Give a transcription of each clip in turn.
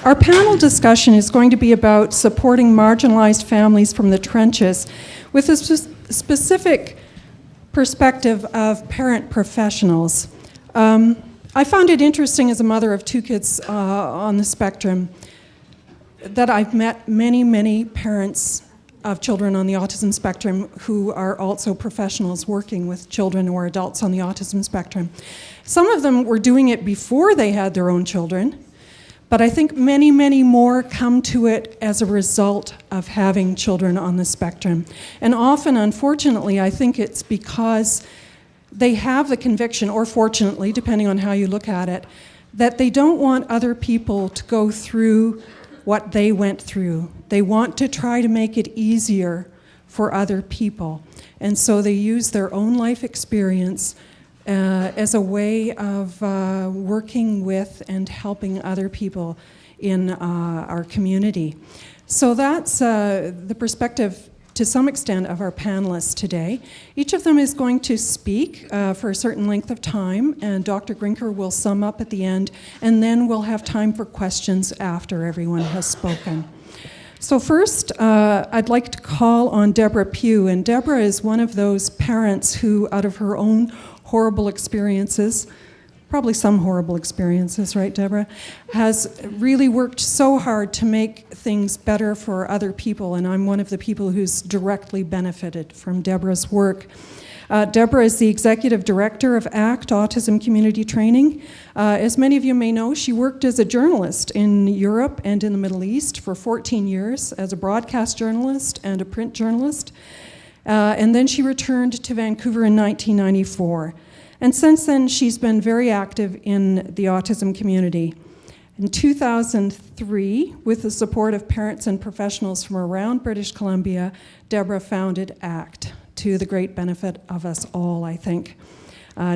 Our panel discussion is going to be about supporting marginalized families from the trenches with a specific perspective of parent professionals. I found it interesting as a mother of two kids on the spectrum that I've met many, many parents of children on the autism spectrum who are also professionals working with children or adults on the autism spectrum. Some of them were doing it before they had their own children, but I think many, many more come to it as a result of having children on the spectrum. And often, unfortunately, I think it's because they have the conviction, or fortunately, depending on how you look at it, that they don't want other people to go through what they went through. They want to try to make it easier for other people. And so they use their own life experience as a way of working with and helping other people in our community. So that's the perspective, to some extent, of our panelists today. Each of them is going to speak for a certain length of time, and Dr. Grinker will sum up at the end, and then we'll have time for questions after everyone has spoken. So first, I'd like to call on Deborah Pugh, and Deborah is one of those parents who, out of her own horrible experiences, probably some horrible experiences, right, Deborah, has really worked so hard to make things better for other people, and I'm one of the people who's directly benefited from Deborah's work. Deborah is the executive director of ACT, Autism Community Training. As many of you may know, she worked as a journalist in Europe and in the Middle East for 14 years as a broadcast journalist and a print journalist. And then she returned to Vancouver in 1994. And since then, she's been very active in the autism community. In 2003, with the support of parents and professionals from around British Columbia, Deborah founded ACT, to the great benefit of us all, I think.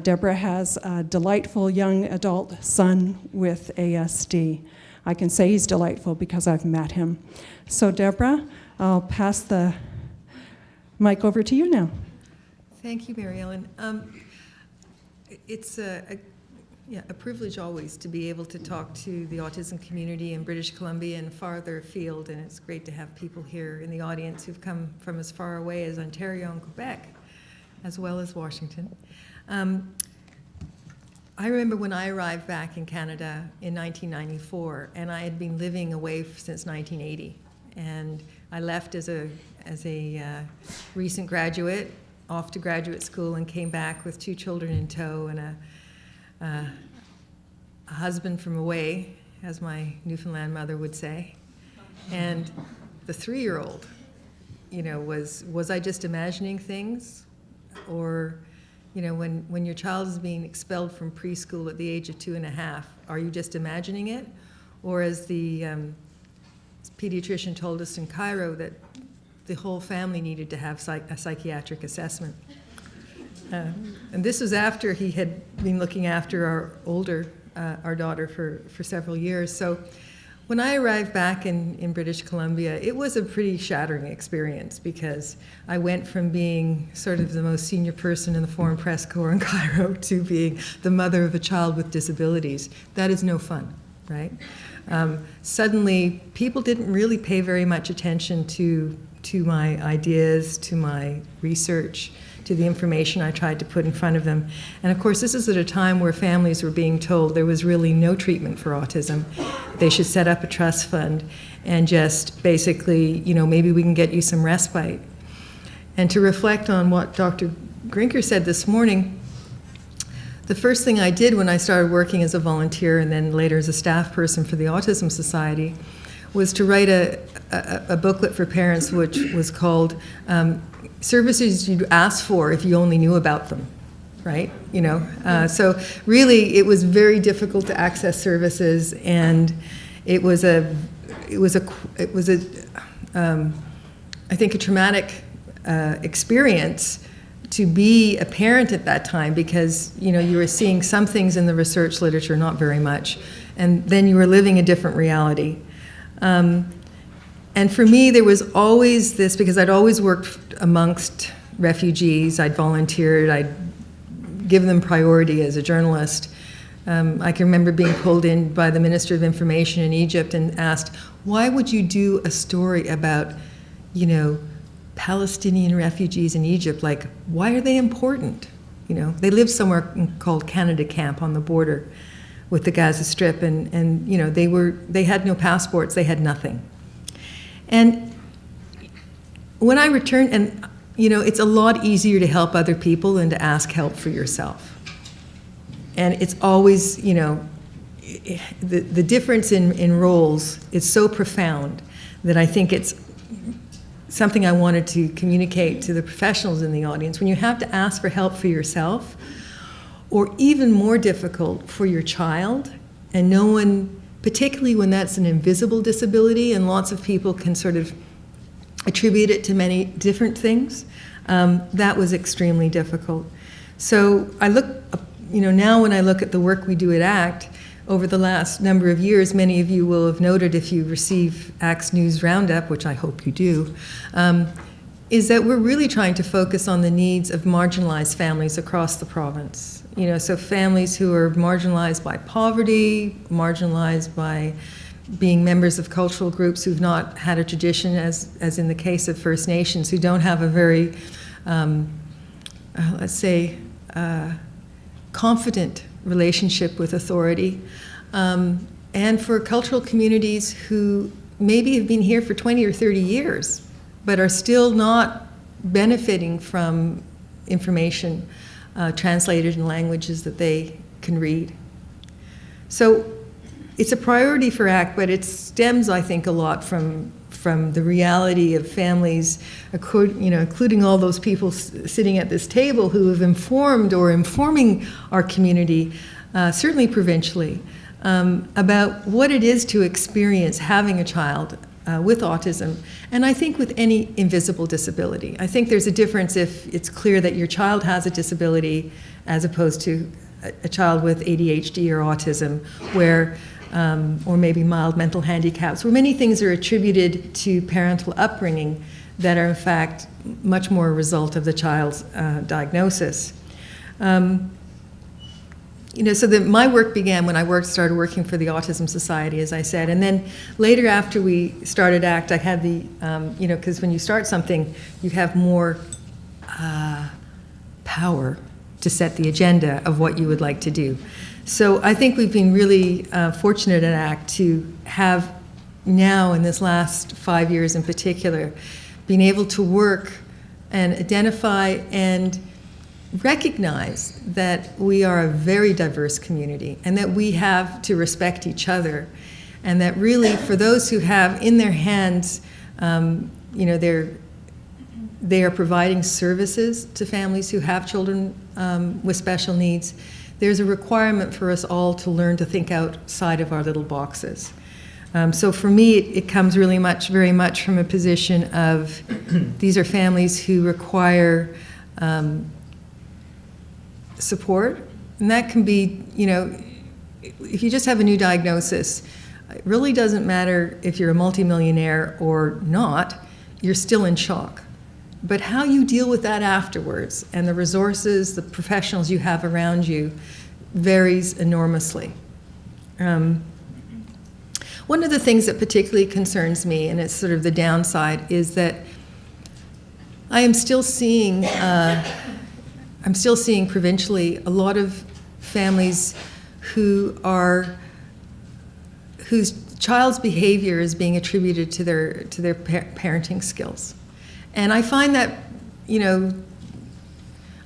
Deborah has a delightful young adult son with ASD. I can say he's delightful because I've met him. So Deborah, I'll pass the mic over to you now. Thank you, Mary Ellen. It's a privilege always to be able to talk to the autism community in British Columbia and farther afield, and it's great to have people here in the audience who've come from as far away as Ontario and Quebec, as well as Washington. I remember when I arrived back in Canada in 1994, and I had been living away since 1980, and I left as a recent graduate, off to graduate school, and came back with 2 children in tow and a husband from away, as my Newfoundland mother would say, and the 3-year-old, was I just imagining things? Or, when your child is being expelled from preschool at the age of 2.5, are you just imagining it? Or as the pediatrician told us in Cairo, that the whole family needed to have a psychiatric assessment. And this was after he had been looking after our daughter for several years. So when I arrived back in British Columbia, it was a pretty shattering experience, because I went from being sort of the most senior person in the Foreign Press Corps in Cairo to being the mother of a child with disabilities. That is no fun, right? Suddenly, people didn't really pay very much attention to my ideas, to my research, to the information I tried to put in front of them. And of course, this is at a time where families were being told there was really no treatment for autism. They should set up a trust fund and just basically, maybe we can get you some respite. And to reflect on what Dr. Grinker said this morning, the first thing I did when I started working as a volunteer and then later as a staff person for the Autism Society was to write a booklet for parents, which was called Services You'd Ask For If You Only Knew About Them, right? So really it was very difficult to access services, and it was I think a traumatic experience to be a parent at that time, because you were seeing some things in the research literature, not very much, and then you were living a different reality. And for me, there was always this, because I'd always worked amongst refugees, I'd volunteered, I'd given them priority as a journalist. I can remember being pulled in by the Minister of Information in Egypt and asked, why would you do a story about, you know, Palestinian refugees in Egypt? Like, why are they important? You know, they live somewhere called Canada Camp on the border with the Gaza Strip, and you know, they had no passports, they had nothing. And when I returned, and you know, it's a lot easier to help other people than to ask help for yourself. And it's always, you know, the difference in roles is so profound that I think it's something I wanted to communicate to the professionals in the audience. When you have to ask for help for yourself, or even more difficult for your child, and no one, particularly when that's an invisible disability, and lots of people can sort of attribute it to many different things, that was extremely difficult. So I look, you know, now when I look at the work we do at ACT, over the last number of years, many of you will have noted if you receive ACT's News Roundup, which I hope you do, is that we're really trying to focus on the needs of marginalized families across the province. You know, so families who are marginalized by poverty, marginalized by being members of cultural groups who've not had a tradition, as in the case of First Nations, who don't have a very, let's say, confident relationship with authority, and for cultural communities who maybe have been here for 20 or 30 years, but are still not benefiting from information translated in languages that they can read. So it's a priority for ACT, but it stems, I think, a lot from the reality of families, you know, including all those people sitting at this table who have informed or informing our community, certainly provincially, about what it is to experience having a child with autism, and I think with any invisible disability. I think there's a difference if it's clear that your child has a disability as opposed to a child with ADHD or autism, where or maybe mild mental handicaps, where many things are attributed to parental upbringing that are in fact much more a result of the child's diagnosis. You know, so my work began when I started working for the Autism Society, as I said, and then later after we started ACT, I had the, you know, because when you start something, you have more power to set the agenda of what you would like to do. So I think we've been really fortunate at ACT to have now, in this last 5 years in particular, been able to work and identify and recognize that we are a very diverse community and that we have to respect each other, and that really for those who have in their hands, you know, they are providing services to families who have children with special needs. There's a requirement for us all to learn to think outside of our little boxes. So for me, it comes really very much from a position of these are families who require support, and that can be, you know, if you just have a new diagnosis, it really doesn't matter if you're a multimillionaire or not, you're still in shock. But how you deal with that afterwards, and the resources, the professionals you have around you, varies enormously. One of the things that particularly concerns me, and it's sort of the downside, is that I am still seeing provincially a lot of families whose child's behavior is being attributed to their parenting skills. And I find that, you know,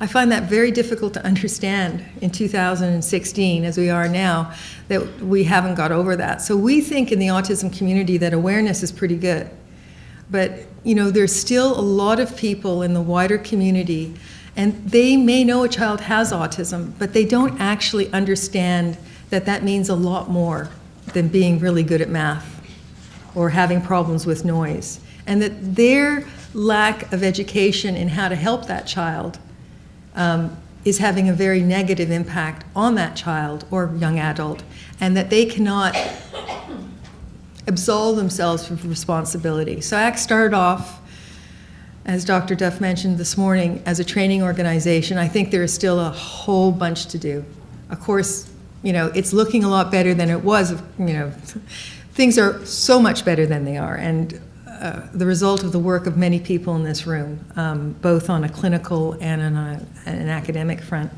I find that very difficult to understand in 2016, as we are now, that we haven't got over that. So we think in the autism community that awareness is pretty good. But, you know, there's still a lot of people in the wider community, and they may know a child has autism, but they don't actually understand that that means a lot more than being really good at math or having problems with noise. And that their lack of education in how to help that child is having a very negative impact on that child or young adult, and that they cannot absolve themselves from responsibility. So ACT started off, as Dr. Duff mentioned this morning, as a training organization. I think there is still a whole bunch to do. Of course, it's looking a lot better than it was. Things are so much better than they are, and the result of the work of many people in this room, both on a clinical and on an academic front.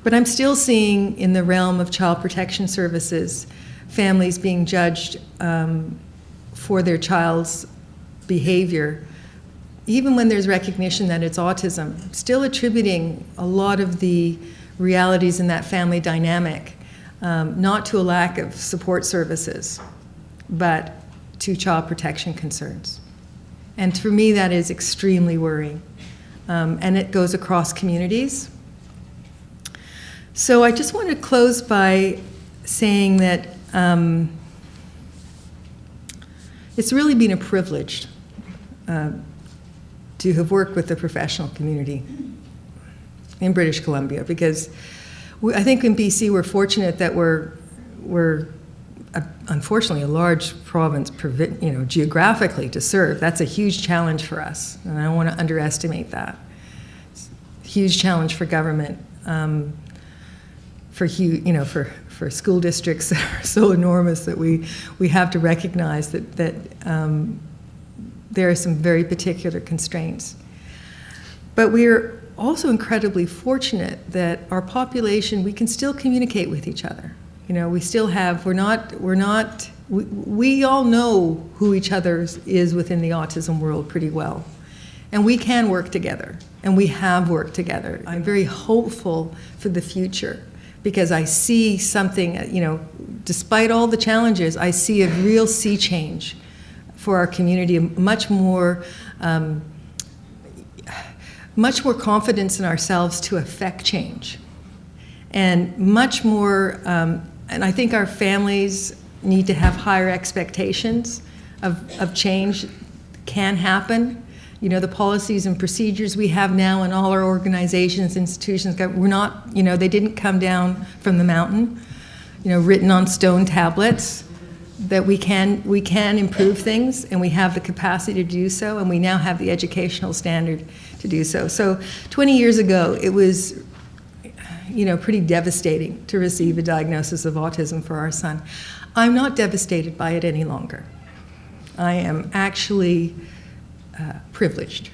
But I'm still seeing in the realm of child protection services, families being judged for their child's behavior, even when there's recognition that it's autism, still attributing a lot of the realities in that family dynamic, not to a lack of support services, but to child protection concerns. And for me, that is extremely worrying. And it goes across communities. So I just want to close by saying that it's really been a privilege to have worked with the professional community in British Columbia, because I think in BC we're fortunate that we're unfortunately a large province, geographically to serve. That's a huge challenge for us, and I don't want to underestimate that. It's a huge challenge for government, for school districts that are so enormous that we have to recognize that there are some very particular constraints. But we're also incredibly fortunate that our population, we can still communicate with each other. We still have, we all know who each other is within the autism world pretty well. And we can work together, and we have worked together. I'm very hopeful for the future, because I see something, despite all the challenges, I see a real sea change for our community, much more confidence in ourselves to affect change, and much more, and I think our families need to have higher expectations of change can happen. The policies and procedures we have now in all our organizations, institutions, we're not, they didn't come down from the mountain, written on stone tablets. That we can improve things, and we have the capacity to do so, and we now have the educational standard to do so. So 20 years ago, it was pretty devastating to receive a diagnosis of autism for our son. I'm not devastated by it any longer. I am actually privileged